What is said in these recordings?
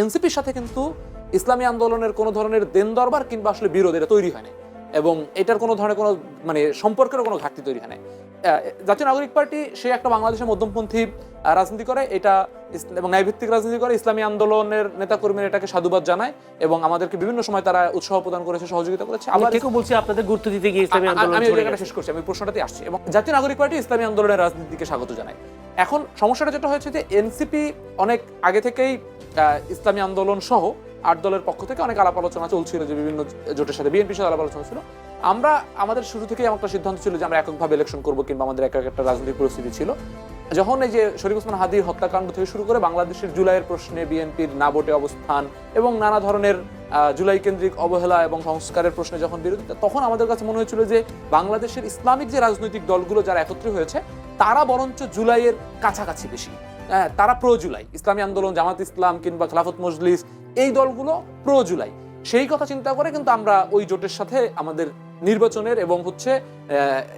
এনসিপির সাথে কিন্তু ইসলামী আন্দোলনের কোনো ধরনের দেন দরবার কিংবা আসলে বিরোধ এটা তৈরি হয় না এবং এটার কোনো ধরনের কোনো মানে সম্পর্কের কোনো ঘাটতি তৈরি হয় না। জাতীয় নাগরিক পার্টি সে একটা বাংলাদেশের মধ্যমপন্থী রাজনীতি করে, এটা এবং ন্যায়ভিত্তিক রাজনীতি করে। ইসলামী আন্দোলনের নেতাকর্মীরা এটাকে সাধুবাদ জানায় এবং আমাদেরকে বিভিন্ন সময় তারা উৎসাহ প্রদান করেছে, সহযোগিতা করেছে। আবার কেউ বলছে আপনাদের গুরুত্ব দিতে গিয়ে ইসলামী আন্দোলন আমি ওই জায়গাটা শেষ করছি, আমি প্রশ্নটাতে আসছি। এবং জাতীয় নাগরিক পার্টি ইসলামী আন্দোলনের রাজনীতিকে স্বাগত জানায়। এখন সমস্যাটা যেটা হয়েছে যে এনসিপি অনেক আগে থেকেই ইসলামী আন্দোলন সহ 8 দলের পক্ষ থেকে অনেক আলাপ আলোচনা চলছিল, যে বিভিন্ন জোটের সাথে বিএনপির সাথে আলাপ আলোচনা ছিল। আমরা আমাদের শুরু থেকেই একটা সিদ্ধান্ত ছিল যে আমরা এককভাবে ইলেকশন করবো কিংবা আমাদের একটা রাজনৈতিক পরিস্থিতি ছিল। যখন এই যে শরীফ ওসমান হাদির হত্যাকাণ্ড থেকে শুরু করে বাংলাদেশের জুলাইয়ের প্রশ্নে বিএনপির না ভোটে অবস্থান এবং নানা ধরনের জুলাই কেন্দ্রিক অবহেলা এবং সংস্কারের প্রশ্নে যখন বিরোধিতা, তখন আমাদের কাছে মনে হয়েছিল যে বাংলাদেশের ইসলামিক যে রাজনৈতিক দলগুলো যারা একত্রিত হয়েছে তারা বরঞ্চ জুলাইয়ের কাছাকাছি বেশি, তারা প্রো জুলাই। ইসলামী আন্দোলন, জামাত ইসলাম কিংবা খেলাফত মজলিস, এই দলগুলো প্রো জুলাই। সেই কথা চিন্তা করে কিন্তু আমরা ওই জোটের সাথে আমাদের নির্বাচনের এবং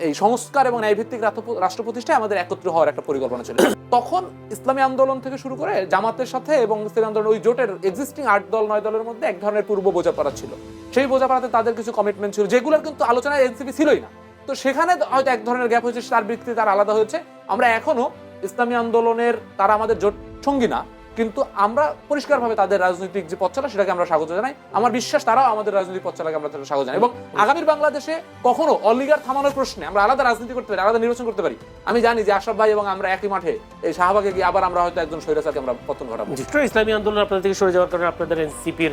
এই সংস্কার এবং ন্যায়ভিত্তিক রাষ্ট্র প্রতিষ্ঠায় আমাদের একত্র হওয়ার একটা পরিকল্পনা ছিল। তখন ইসলামী আন্দোলন থেকে শুরু করে জামাতের সাথে এবং ইসলামী আন্দোলন ওই জোটের এক্সিস্টিং 8 দল 9 দলের মধ্যে এক ধরনের পূর্ব বোঝাপড়া ছিল। সেই বোঝাপড়াতে তাদের কিছু কমিটমেন্ট ছিল যেগুলোর কিন্তু আলোচনায় এনসিপি ছিলই না। তো সেখানে হয়তো এক ধরনের গ্যাপ হয়েছে, তার ভিত্তিতে তারা আলাদা হয়েছে। আমরা এখনো ইসলামী আন্দোলনের, তারা আমাদের জোট সঙ্গী না, কিন্তু আমরা পরিষ্কারভাবে তাদের রাজনৈতিক যে পথচলা সেটাকে আমরা স্বাগত জানাই। আমার বিশ্বাস তারাও আমাদের রাজনৈতিক পথচলাকে আমরা স্বাগত জানাই। এবং আগামীর বাংলাদেশে কখনো অলিগার থামানোর প্রশ্নে আমরা আলাদা রাজনীতি করতে পারি, আলাদা নির্বাচন করতে পারি। আমি জানি যে আশরাফ ভাই এবং আমরা একই মাঠে এই শাহবাগে গিয়ে আবার আমরা হয়তো একজন স্বৈরাচারকে আমরা পতন ঘটাবো। ইসলামী আন্দোলন আপনাদের থেকে সরে যাওয়ার কারণে আপনাদের এনসিপির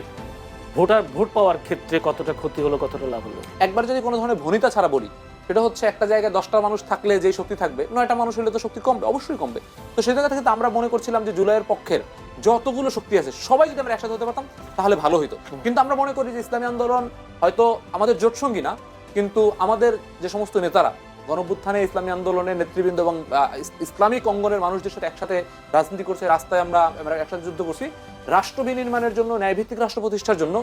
ভোট পাওয়ার ক্ষেত্রে কতটা ক্ষতি হলো, কতটা লাভ হলো? একবার যদি কোনো ধরনের ভনিতা ছাড়া বলি, সেটা হচ্ছে একটা জায়গায় 10টা মানুষ থাকলে যে শক্তি থাকবে, 9টা মানুষ হলে তো শক্তি কমবে, অবশ্যই কমবে। তো সেই জায়গা থেকে আমরা মনে করছিলাম যে জুলাইয়ের পক্ষের যতগুলো শক্তি আছে সবাই যদি আমরা একসাথে হতে পারতাম তাহলে ভালো হতো। কিন্তু আমরা মনে করি যে ইসলামী আন্দোলন হয়তো আমাদের জোট সঙ্গী না, কিন্তু আমাদের যে সমস্ত নেতারা গণঅভ্যুত্থানে ইসলামী আন্দোলনের নেতৃবৃন্দ এবং ইসলামিক অঙ্গনের মানুষদের সাথে একসাথে রাজনীতি করছে, রাস্তায় আমরা একসাথে যুদ্ধ করছি রাষ্ট্র বিনির্মাণের জন্য, ন্যায়ভিত্তিক রাষ্ট্র প্রতিষ্ঠার জন্য।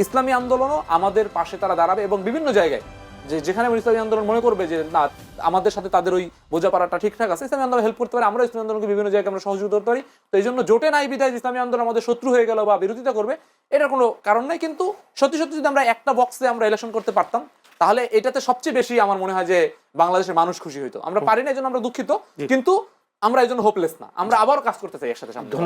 ইসলামী আন্দোলনও আমাদের পাশে তারা দাঁড়াবে এবং বিভিন্ন জায়গায় যেখানে ইসলামী আন্দোলন মনে করবে যে না আমাদের সাথে তাদের ওই বোঝাপড়াটা ঠিকঠাক আছে, ইসলামী আন্দোলন হেল্প করতে পারে, আমরা ইসলামী আন্দোলনকে বিভিন্ন জায়গায় আমরা সহযোগিতা করতে পারি। তো এই জন্য জোটে নাই বিধায় ইসলামী আন্দোলন আমাদের শত্রু হয়ে গেল বা বিরোধিতা করবে, এটার কোনো কারণ নাই। কিন্তু সত্যি সত্যি যদি আমরা একটা বক্সে আমরা ইলেকশন করতে পারতাম তাহলে এটাতে সবচেয়ে বেশি আমার মনে হয় যে বাংলাদেশের মানুষ খুশি হইতো। আমরা পারি না, এই জন্য আমরা দুঃখিত, কিন্তু আমরা এই জন্য হোপলেস না, আমরা আবারও কাজ করতে চাই একসাথে। ধন্যবাদ।